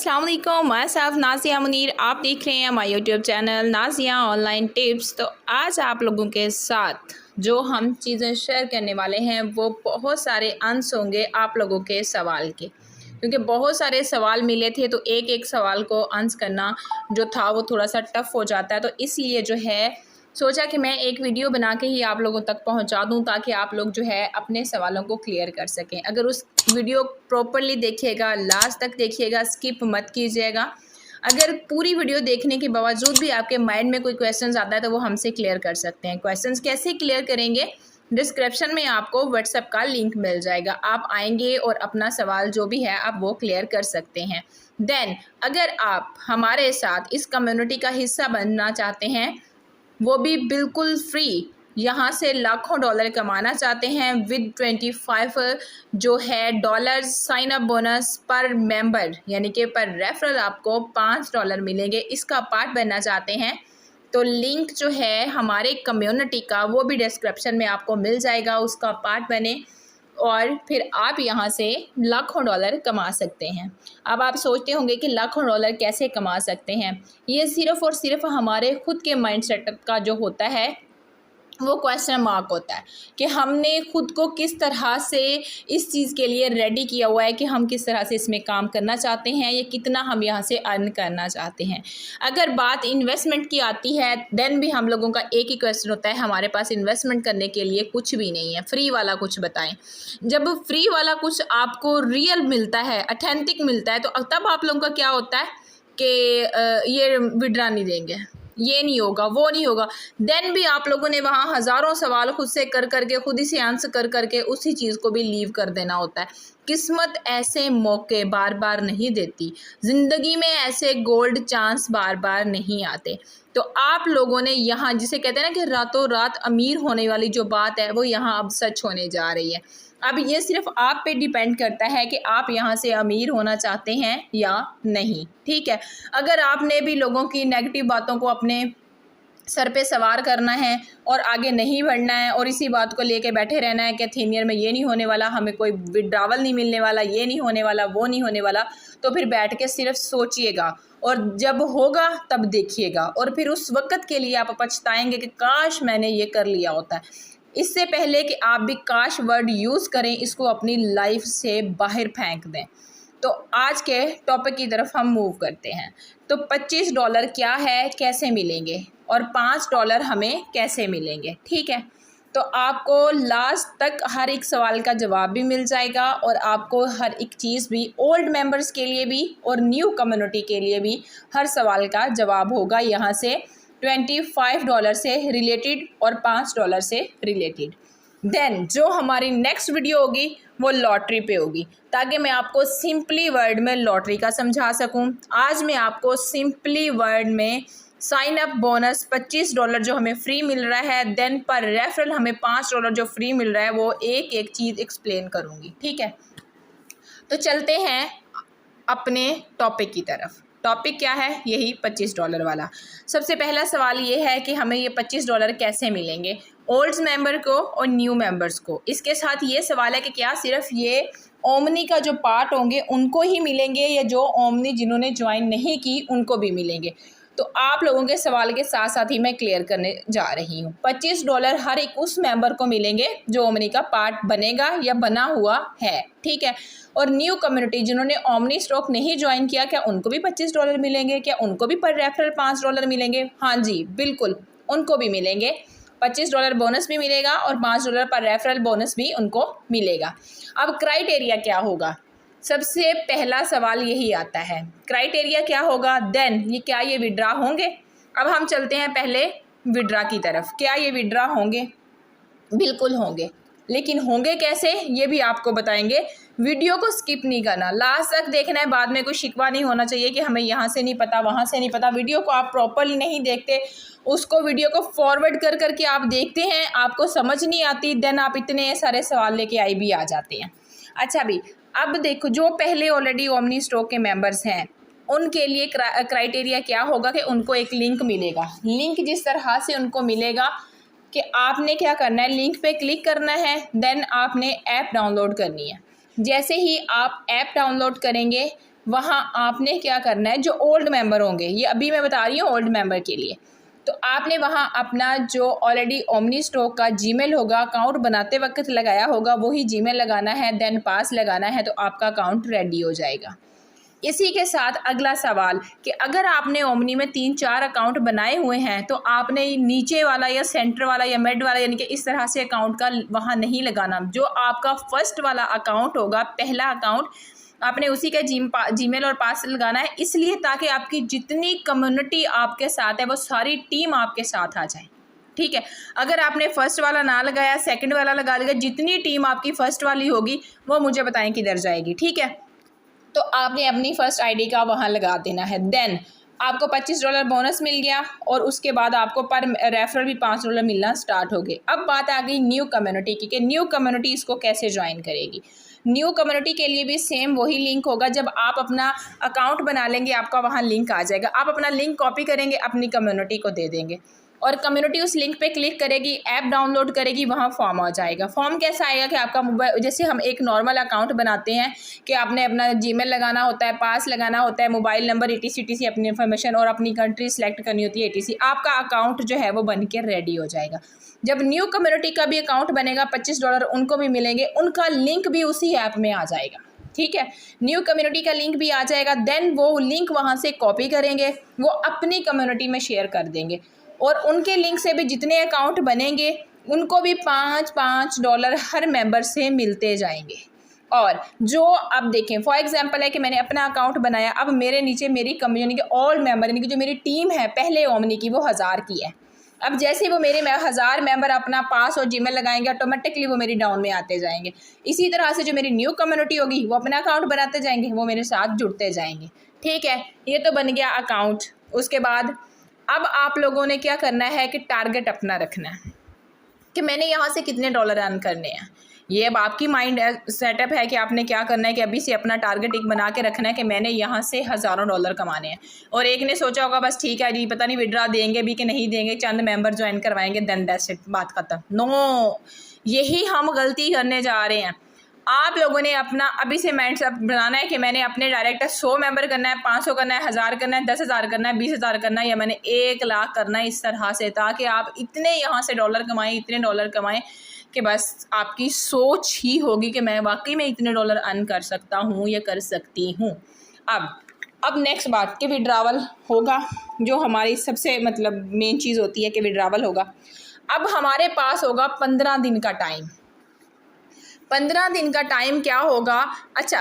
अस्सलाम वालेकुम, मैं साफ नाज़िया मुनीर। आप देख रहे हैं हमारे YouTube channel Nazia online tips. तो आज आप लोगों के साथ जो हम चीज़ें शेयर करने वाले हैं वो बहुत सारे आंसर होंगे आप लोगों के सवाल के, क्योंकि बहुत सारे सवाल मिले थे तो एक एक सवाल को आंसर करना जो था वो थोड़ा सा टफ़ हो जाता है। तो इसलिए जो है सोचा कि मैं एक वीडियो बना के ही आप लोगों तक पहुंचा दूं ताकि आप लोग जो है अपने सवालों को क्लियर कर सकें। अगर उस वीडियो प्रॉपरली देखिएगा, लास्ट तक देखिएगा, स्किप मत कीजिएगा। अगर पूरी वीडियो देखने के बावजूद भी आपके माइंड में कोई क्वेश्चंस आता है तो वो हमसे क्लियर कर सकते हैं। क्वेश्चंस कैसे क्लियर करेंगे? डिस्क्रिप्शन में आपको व्हाट्सएप का लिंक मिल जाएगा, आप आएंगे और अपना सवाल जो भी है आप वो क्लियर कर सकते हैं। देन अगर आप हमारे साथ इस कम्युनिटी का हिस्सा बनना चाहते हैं, वो भी बिल्कुल फ्री, यहाँ से लाखों डॉलर कमाना चाहते हैं विद 25 जो है डॉलर्स साइन अप बोनस पर मेंबर, यानी कि पर रेफरल आपको $5 मिलेंगे, इसका पार्ट बनना चाहते हैं तो लिंक जो है हमारे कम्युनिटी का वो भी डिस्क्रिप्शन में आपको मिल जाएगा। उसका पार्ट बने और फिर आप यहाँ से लाखों डॉलर कमा सकते हैं। अब आप सोचते होंगे कि लाखों डॉलर कैसे कमा सकते हैं। ये सिर्फ़ और सिर्फ हमारे खुद के माइंड सेटअप का जो होता है वो क्वेश्चन मार्क होता है कि हमने खुद को किस तरह से इस चीज़ के लिए रेडी किया हुआ है कि हम किस तरह से इसमें काम करना चाहते हैं या कितना हम यहाँ से अर्न करना चाहते हैं। अगर बात इन्वेस्टमेंट की आती है देन भी हम लोगों का एक ही क्वेश्चन होता है, हमारे पास इन्वेस्टमेंट करने के लिए कुछ भी नहीं है, फ्री वाला कुछ बताएं। जब फ्री वाला कुछ आपको रियल मिलता है, ऑथेंटिक मिलता है, तो तब आप लोगों का क्या होता है कि ये विड्रा नहीं देंगे, ये नहीं होगा, वो नहीं होगा। देन भी आप लोगों ने वहाँ हज़ारों सवाल खुद से कर करके, खुद ही से आंसर कर करके उसी चीज़ को भी लीव कर देना होता है। किस्मत ऐसे मौके बार बार नहीं देती, ज़िंदगी में ऐसे गोल्ड चांस बार बार नहीं आते। तो आप लोगों ने यहाँ जिसे कहते हैं ना कि रातों रात अमीर होने वाली जो बात है वो यहाँ अब सच होने जा रही है। अब ये सिर्फ आप पे डिपेंड करता है कि आप यहाँ से अमीर होना चाहते हैं या नहीं, ठीक है। अगर आपने भी लोगों की नेगेटिव बातों को अपने सर पे सवार करना है और आगे नहीं बढ़ना है और इसी बात को लेके बैठे रहना है कि थीनियर में ये नहीं होने वाला, हमें कोई विड्रावल नहीं मिलने वाला, ये नहीं होने वाला, वो नहीं होने वाला, तो फिर बैठ के सिर्फ सोचिएगा और जब होगा तब देखिएगा और फिर उस वक़्त के लिए आप पछताएंगे कि काश मैंने ये कर लिया होता है। इससे पहले कि आप भी काश वर्ड यूज़ करें, इसको अपनी लाइफ से बाहर फेंक दें। तो आज के टॉपिक की तरफ हम मूव करते हैं। तो $25 क्या है, कैसे मिलेंगे और $5 हमें कैसे मिलेंगे, ठीक है। तो आपको लास्ट तक हर एक सवाल का जवाब भी मिल जाएगा और आपको हर एक चीज़ भी, ओल्ड मेंबर्स के लिए भी और न्यू कम्युनिटी के लिए भी हर सवाल का जवाब होगा यहाँ से $25 से रिलेटेड और $5 से रिलेटेड। देन जो हमारी नेक्स्ट वीडियो होगी वो लॉटरी पे होगी, ताकि मैं आपको सिंपली वर्ड में लॉटरी का समझा सकूं। आज मैं आपको सिंपली वर्ड में साइन अप बोनस $25 जो हमें फ्री मिल रहा है, देन पर रेफरल हमें $5 जो फ्री मिल रहा है, वो एक एक चीज़ एक्सप्लेन करूँगी, ठीक है। तो चलते हैं अपने टॉपिक की तरफ। टॉपिक क्या है? यही $25 वाला। सबसे पहला सवाल ये है कि हमें ये $25 कैसे मिलेंगे, ओल्ड मेंबर को और न्यू मेंबर्स को। इसके साथ ये सवाल है कि क्या सिर्फ ये ओमनी का जो पार्ट होंगे उनको ही मिलेंगे या जो ओमनी जिन्होंने ज्वाइन नहीं की उनको भी मिलेंगे। तो आप लोगों के सवाल के साथ साथ ही मैं क्लियर करने जा रही हूँ। $25 हर एक उस मेंबर को मिलेंगे जो ओमनी का पार्ट बनेगा या बना हुआ है, ठीक है। और न्यू कम्युनिटी जिन्होंने ओमनी स्टॉक नहीं ज्वाइन किया, क्या उनको भी $25 मिलेंगे? क्या उनको भी पर रेफरल $5 मिलेंगे? हाँ जी बिल्कुल, उनको भी मिलेंगे। $25 बोनस भी मिलेगा और $5 पर रेफरल बोनस भी उनको मिलेगा। अब क्राइटेरिया क्या होगा? सबसे पहला सवाल यही आता है, क्राइटेरिया क्या होगा? देन ये विड्रा होंगे? अब हम चलते हैं पहले विड्रा की तरफ। क्या ये विड्रा होंगे? बिल्कुल होंगे, लेकिन होंगे कैसे ये भी आपको बताएंगे। वीडियो को स्किप नहीं करना, लास्ट तक देखना है। बाद में कोई शिकवा नहीं होना चाहिए कि हमें यहाँ से नहीं पता, वहाँ से नहीं पता। वीडियो को आप प्रॉपरली नहीं देखते, उसको वीडियो को फॉरवर्ड कर करके आप देखते हैं, आपको समझ नहीं आती, देन आप इतने सारे सवाल लेके आई भी आ जाते हैं। अच्छा भी, अब देखो जो पहले ऑलरेडी ओमनी स्टॉक के मेंबर्स हैं उनके लिए क्राइटेरिया क्या होगा कि उनको एक लिंक मिलेगा। लिंक जिस तरह से उनको मिलेगा कि आपने क्या करना है, लिंक पे क्लिक करना है, देन आपने ऐप डाउनलोड करनी है। जैसे ही आप ऐप डाउनलोड करेंगे वहाँ आपने क्या करना है, जो ओल्ड मेंबर होंगे, ये अभी मैं बता रही हूँ ओल्ड मेंबर के लिए, तो आपने वहाँ अपना जो ऑलरेडी ओमनी स्टॉक का जीमेल होगा, अकाउंट बनाते वक्त लगाया होगा, वही जीमेल लगाना है, देन पास लगाना है, तो आपका अकाउंट रेडी हो जाएगा। इसी के साथ अगला सवाल कि अगर आपने ओमनी में 3-4 अकाउंट बनाए हुए हैं तो आपने नीचे वाला या सेंटर वाला या मिड वाला यानी कि इस तरह से अकाउंट का वहाँ नहीं लगाना। जो आपका फर्स्ट वाला अकाउंट होगा, पहला अकाउंट, आपने उसी का जीमेल और पास लगाना है, इसलिए ताकि आपकी जितनी कम्युनिटी आपके साथ है वो सारी टीम आपके साथ आ जाए। ठीक है, अगर आपने फर्स्ट वाला ना लगाया, सेकंड वाला लगा लिया, जितनी टीम आपकी फर्स्ट वाली होगी वो मुझे बताएं किधर जाएगी। ठीक है, तो आपने अपनी फ़र्स्ट आईडी का वहाँ लगा देना है। देन आपको $25 बोनस मिल गया और उसके बाद आपको पर रेफरल भी $5 मिलना स्टार्ट हो गए। अब बात आ गई न्यू कम्युनिटी की कि न्यू कम्युनिटी इसको कैसे ज्वाइन करेगी। न्यू कम्युनिटी के लिए भी सेम वही लिंक होगा। जब आप अपना अकाउंट बना लेंगे आपका वहाँ लिंक आ जाएगा। आप अपना लिंक कॉपी करेंगे, अपनी कम्युनिटी को दे देंगे और कम्युनिटी उस लिंक पे क्लिक करेगी, ऐप डाउनलोड करेगी, वहाँ फॉर्म आ जाएगा। फॉर्म कैसा आएगा कि आपका मोबाइल, जैसे हम एक नॉर्मल अकाउंट बनाते हैं कि आपने अपना जीमेल लगाना होता है, पास लगाना होता है, मोबाइल नंबर ETC अपनी इन्फॉर्मेशन और अपनी कंट्री सेलेक्ट करनी होती है ETC, आपका अकाउंट जो है वो बन के रेडी हो जाएगा। जब न्यू कम्युनिटी का भी अकाउंट बनेगा $25 उनको भी मिलेंगे, उनका लिंक भी उसी ऐप में आ जाएगा। ठीक है, न्यू कम्युनिटी का लिंक भी आ जाएगा। देन वो लिंक वहाँ से कॉपी करेंगे, वो अपनी कम्युनिटी में शेयर कर देंगे और उनके लिंक से भी जितने अकाउंट बनेंगे उनको भी $5 हर मेंबर से मिलते जाएंगे। और जो अब देखें फॉर एग्जांपल है कि मैंने अपना अकाउंट बनाया, अब मेरे नीचे मेरी कम्युनिटी के ऑल मेंबर यानी कि जो मेरी टीम है पहले ओमनी की, वो 1000 की है। अब जैसे वो मेरे 1000 मेंबर अपना पास और जीमेल लगाएंगे, ऑटोमेटिकली वो मेरी डाउन में आते जाएंगे। इसी तरह से जो मेरी न्यू कम्युनिटी होगी वो अपना अकाउंट बनाते जाएंगे, वो मेरे साथ जुड़ते जाएंगे। ठीक है, ये तो बन गया अकाउंट। उसके बाद अब आप लोगों ने क्या करना है कि टारगेट अपना रखना है कि मैंने यहाँ से कितने डॉलर अर्न करने हैं। ये अब आपकी माइंड सेटअप है कि आपने क्या करना है कि अभी से अपना टारगेट एक बना के रखना है कि मैंने यहाँ से हज़ारों डॉलर कमाने हैं। और एक ने सोचा होगा बस ठीक है जी, पता नहीं विड्रा देंगे भी कि नहीं देंगे, चंद मेंबर ज्वाइन करवाएंगे, देन दैट्स इट, बात खत्म। नो, यही हम गलती करने जा रहे हैं। आप लोगों ने अपना अभी से माइंड सेट बनाना है कि मैंने अपने डायरेक्टर 100 मेंबर करना है, 500 करना है, 1000 करना है, 10,000 करना है, 20,000 करना है, या मैंने 1 लाख करना है, इस तरह से, ताकि आप इतने यहाँ से डॉलर कमाएं, इतने डॉलर कमाएं कि बस आपकी सोच ही होगी कि मैं वाकई में इतने डॉलर अर्न कर सकता हूँ या कर सकती हूँ। अब नेक्स्ट बात कि विड्रावल होगा, जो हमारी सबसे मतलब मेन चीज़ होती है कि विड्रावल होगा। अब हमारे पास होगा 15 दिन का टाइम। 15 दिन का टाइम क्या होगा? अच्छा,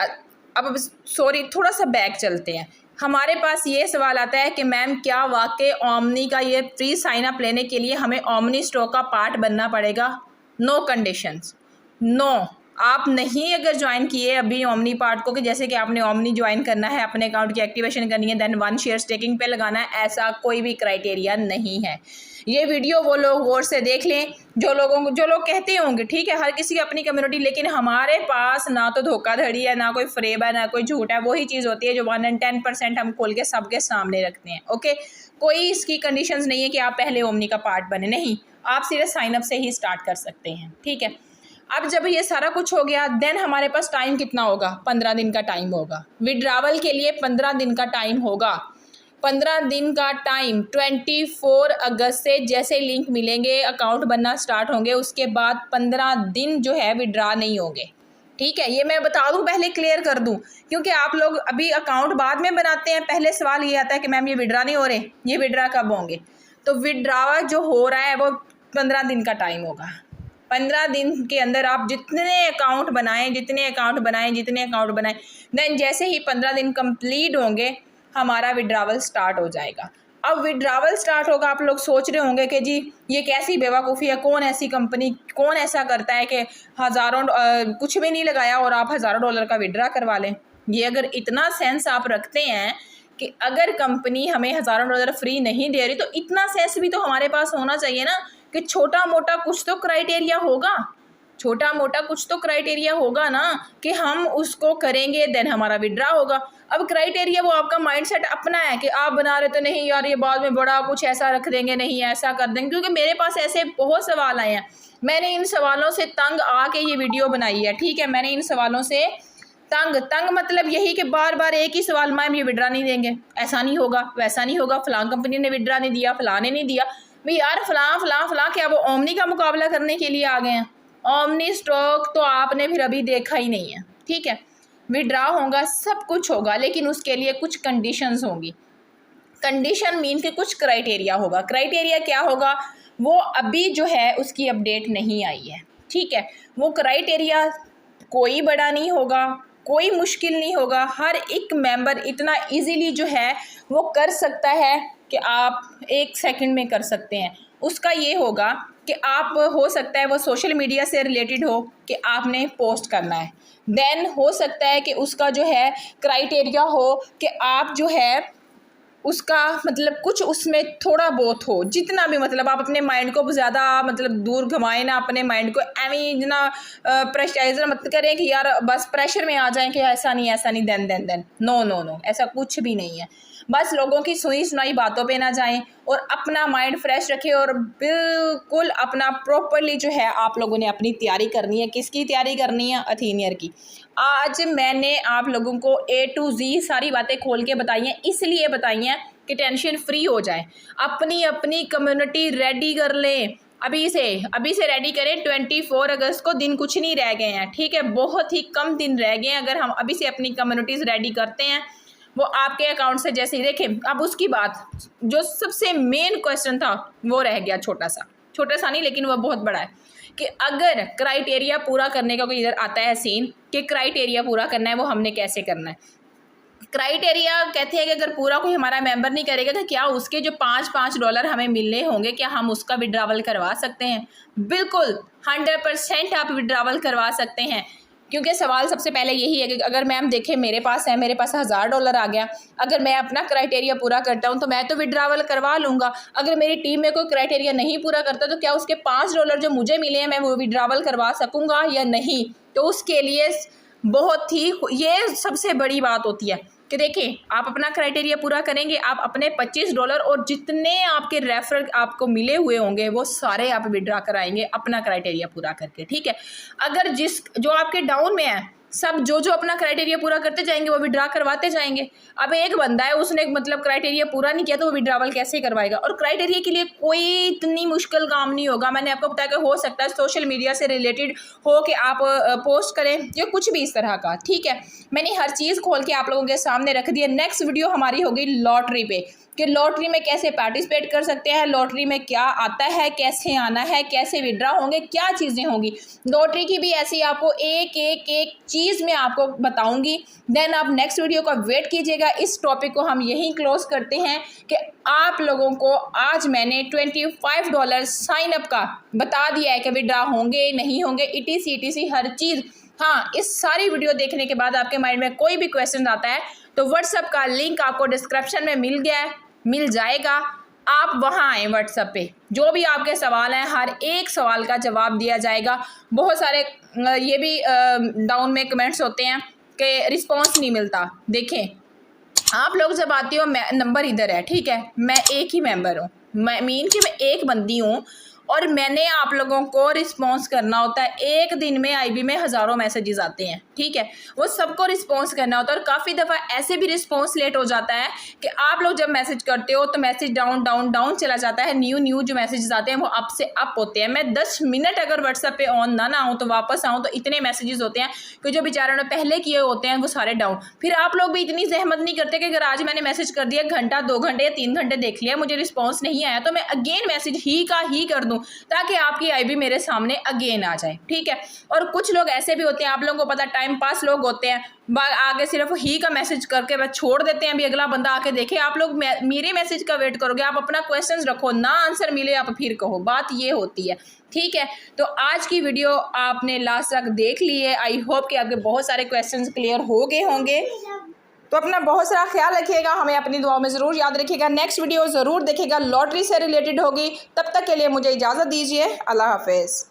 अब सॉरी थोड़ा सा बैक चलते हैं। हमारे पास ये सवाल आता है कि मैम क्या वाकई ओमनी का ये फ्री साइन अप लेने के लिए हमें ओमनी स्टॉक का पार्ट बनना पड़ेगा? No conditions, no. आप नहीं अगर ज्वाइन किए अभी ओमनी पार्ट को, कि जैसे कि आपने ओमनी ज्वाइन करना है, अपने अकाउंट की एक्टिवेशन करनी है, देन 1 शेयर स्टेकिंग पे लगाना है, ऐसा कोई भी क्राइटेरिया नहीं है। ये वीडियो वो लोग गौर से देख लें जो लोग कहते होंगे, ठीक है, हर किसी की अपनी कम्युनिटी, लेकिन हमारे पास ना तो धोखाधड़ी है, ना कोई फ्रेब है, ना कोई झूठ है। वही चीज़ होती है जो 1 in 10% हम खोल के सबके सामने रखते हैं। ओके, कोई इसकी कंडीशंस नहीं है कि आप पहले ओमनी का पार्ट बने, नहीं, आप सीधे साइनअप से ही स्टार्ट कर सकते हैं। ठीक है, अब जब ये सारा कुछ हो गया, देन हमारे पास टाइम कितना होगा? 15 दिन का टाइम होगा। विड्रावल के लिए 15 दिन का टाइम होगा। 15 दिन का टाइम 24 अगस्त से जैसे लिंक मिलेंगे अकाउंट बनना स्टार्ट होंगे, उसके बाद 15 दिन जो है विड्रा नहीं होंगे। ठीक है, ये मैं बता दूं, पहले क्लियर कर दूं, क्योंकि आप लोग अभी अकाउंट बाद में बनाते हैं। पहले सवाल ये आता है कि मैम ये विड्रा नहीं हो रहे, ये विड्रा कब होंगे? तो विड्रावा जो हो रहा है वो 15 दिन का टाइम होगा। 15 दिन के अंदर आप जितने अकाउंट बनाएं, देन जैसे ही 15 दिन कंप्लीट होंगे हमारा विड्रावल स्टार्ट हो जाएगा। अब विड्रावल स्टार्ट होगा, आप लोग सोच रहे होंगे कि जी ये कैसी बेवकूफ़ी है, कौन ऐसी कंपनी, कौन ऐसा करता है कि हज़ारों कुछ भी नहीं लगाया और आप हज़ारों डॉलर का विड्रा करवा लें। ये अगर इतना सेंस आप रखते हैं कि अगर कंपनी हमें हज़ारों डॉलर फ्री नहीं दे रही, तो इतना सेंस भी तो हमारे पास होना चाहिए ना कि छोटा मोटा कुछ तो क्राइटेरिया होगा ना कि हम उसको करेंगे, देन हमारा विड्रा होगा। अब क्राइटेरिया वो आपका माइंडसेट अपना है कि आप बना रहे तो नहीं यार ये बाद में बड़ा कुछ ऐसा रख देंगे, नहीं ऐसा कर देंगे, क्योंकि मेरे पास ऐसे बहुत सवाल आए हैं। मैंने इन सवालों से तंग आके ये वीडियो बनाई है। ठीक है, मैंने इन सवालों से तंग तंग मतलब यही कि बार बार एक ही सवाल, मैम ये विड्रा नहीं देंगे, ऐसा नहीं होगा, वैसा नहीं होगा, फलां कंपनी ने विड्रा नहीं दिया, फलां ने नहीं दिया। भाई यार फलां फलां फलां, क्या वो ओमनी का मुकाबला करने के लिए आ गए हैं? ओमनी स्टॉक तो आपने फिर अभी देखा ही नहीं है, ठीक है। विड्रा होगा, सब कुछ होगा, लेकिन उसके लिए कुछ कंडीशंस होंगी। कंडीशन मीन के कुछ क्राइटेरिया होगा। क्राइटेरिया क्या होगा, वो अभी जो है उसकी अपडेट नहीं आई है, ठीक है। वो क्राइटेरिया कोई बड़ा नहीं होगा, कोई मुश्किल नहीं होगा, हर एक मेंबर इतना इजीली जो है वो कर सकता है कि आप 1 सेकंड में कर सकते हैं। उसका ये होगा कि आप, हो सकता है वो सोशल मीडिया से रिलेटेड हो कि आपने पोस्ट करना है, देन हो सकता है कि उसका जो है क्राइटेरिया हो कि आप जो है उसका मतलब कुछ उसमें थोड़ा बहुत हो, जितना भी, मतलब आप अपने माइंड को ज़्यादा मतलब दूर घुमाएं ना, अपने माइंड को एवं ना प्रेशराइजर मत करें कि यार बस प्रेशर में आ जाएं कि ऐसा नहीं देन नो नो नो, ऐसा कुछ भी नहीं है। बस लोगों की सुनी सुनाई बातों पे ना जाएं और अपना माइंड फ्रेश रखें और बिल्कुल अपना प्रॉपरली जो है आप लोगों ने अपनी तैयारी करनी है। किसकी तैयारी करनी है? अथीनियर की। आज मैंने आप लोगों को A to Z सारी बातें खोल के बताई हैं, इसलिए बताई हैं कि टेंशन फ्री हो जाए। अपनी कम्युनिटी रेडी कर लें, अभी से रेडी करें। 24 अगस्त को दिन कुछ नहीं रह गए हैं, ठीक है, बहुत ही कम दिन रह गए हैं। अगर हम अभी से अपनी कम्युनिटीज़ रेडी करते हैं, वो आपके अकाउंट से जैसे ही देखें। अब उसकी बात, जो सबसे मेन क्वेश्चन था वो रह गया, छोटा सा नहीं लेकिन वह बहुत बड़ा है, कि अगर क्राइटेरिया पूरा करने का कोई इधर आता है सीन कि क्राइटेरिया पूरा करना है, वो हमने कैसे करना है। क्राइटेरिया कहते हैं कि अगर पूरा कोई हमारा मेंबर नहीं करेगा तो क्या उसके जो $5 हमें मिलने होंगे, क्या हम उसका विड्रावल करवा सकते हैं? बिल्कुल 100% आप विड्रावल करवा सकते हैं। क्योंकि सवाल सबसे पहले यही है कि अगर मैम देखें मेरे पास $1000 आ गया, अगर मैं अपना क्राइटेरिया पूरा करता हूं तो मैं तो विड्रावल करवा लूँगा। अगर मेरी टीम में कोई क्राइटेरिया नहीं पूरा करता तो क्या उसके $5 जो मुझे मिले हैं मैं वो विड्रावल करवा सकूँगा या नहीं? तो उसके लिए बहुत ही, ये सबसे बड़ी बात होती है कि देखें आप अपना क्राइटेरिया पूरा करेंगे, आप अपने $25 और जितने आपके रेफरल आपको मिले हुए होंगे वो सारे आप विड्रा कराएंगे अपना क्राइटेरिया पूरा करके, ठीक है। अगर जो आपके डाउन में है, सब जो अपना क्राइटेरिया पूरा करते जाएंगे वो विड्रा करवाते जाएंगे। अब एक बंदा है, उसने मतलब क्राइटेरिया पूरा नहीं किया तो वो विड्रावल कैसे करवाएगा? और क्राइटेरिया के लिए कोई इतनी मुश्किल काम नहीं होगा। मैंने आपको बताया कि हो सकता है सोशल मीडिया से रिलेटेड हो कि आप पोस्ट करें या कुछ भी इस तरह का, ठीक है। मैंने हर चीज़ खोल के आप लोगों के सामने रख दी है। नेक्स्ट वीडियो हमारी होगी लॉटरी पे, कि लॉटरी में कैसे पार्टिसिपेट कर सकते हैं, लॉटरी में क्या आता है, कैसे आना है, कैसे विड्रा होंगे, क्या चीज़ें होंगी। लॉटरी की भी ऐसी आपको एक चीज़ में आपको बताऊंगी। देन आप नेक्स्ट वीडियो का वेट कीजिएगा। इस टॉपिक को हम यहीं क्लोज करते हैं कि आप लोगों को आज मैंने $25 साइन अप का बता दिया है कि विड्रा होंगे नहीं होंगे, ETC हर चीज़। हाँ, इस सारी वीडियो देखने के बाद आपके माइंड में कोई भी क्वेश्चन आता है तो व्हाट्सएप का लिंक आपको डिस्क्रिप्शन में मिल जाएगा। आप वहाँ आएँ व्हाट्सएप पे, जो भी आपके सवाल हैं हर एक सवाल का जवाब दिया जाएगा। बहुत सारे ये भी डाउन में कमेंट्स होते हैं कि रिस्पांस नहीं मिलता। देखें आप लोग जब आती हो, नंबर इधर है, ठीक है, मैं एक ही मेंबर हूँ, मैं एक बंदी हूँ और मैंने आप लोगों को रिस्पॉन्स करना होता है। एक दिन में IB में हज़ारों मैसेजेस आते हैं, ठीक है, वो सबको रिस्पॉन्स करना होता है। और काफ़ी दफ़ा ऐसे भी रिस्पॉन्स लेट हो जाता है कि आप लोग जब मैसेज करते हो तो मैसेज डाउन चला जाता है। न्यू जो मैसेजेस आते हैं वो अप से अप होते हैं। मैं 10 मिनट अगर व्हाट्सएप पे ऑन ना आऊँ तो वापस आऊँ तो इतने मैसेजेस होते हैं कि जो बेचारों ने पहले किए होते हैं वो सारे डाउन। फिर आप लोग भी इतनी जहमत नहीं करते कि अगर आज मैंने मैसेज कर दिया, घंटा 2 घंटे या 3 घंटे देख लिया, मुझे रिस्पॉन्स नहीं आया तो मैं अगेन मैसेज ही कर दूँ ताकि आपकी IB मेरे सामने अगेन आ जाए, ठीक है। और कुछ लोग ऐसे भी होते हैं, आप लोगों को पता, टाइम पास लोग होते हैं, आगे सिर्फ ही का मैसेज करके बस छोड़ देते हैं, अभी अगला बंदा आके देखे। आप लोग मेरे मैसेज का वेट करोगे, आप अपना क्वेश्चंस रखो, ना आंसर मिले आप फिर कहो, बात ये होती है, ठीक है। तो आज की वीडियो आपने लास्ट तक देख ली है। आई होप कि आपके बहुत सारे क्वेश्चंस क्लियर हो गए होंगे। तो अपना बहुत सारा ख्याल रखिएगा, हमें अपनी दुआओं में ज़रूर याद रखिएगा। नेक्स्ट वीडियो ज़रूर देखिएगा, लॉटरी से रिलेटेड होगी। तब तक के लिए मुझे इजाज़त दीजिए। अल्लाह हाफिज़।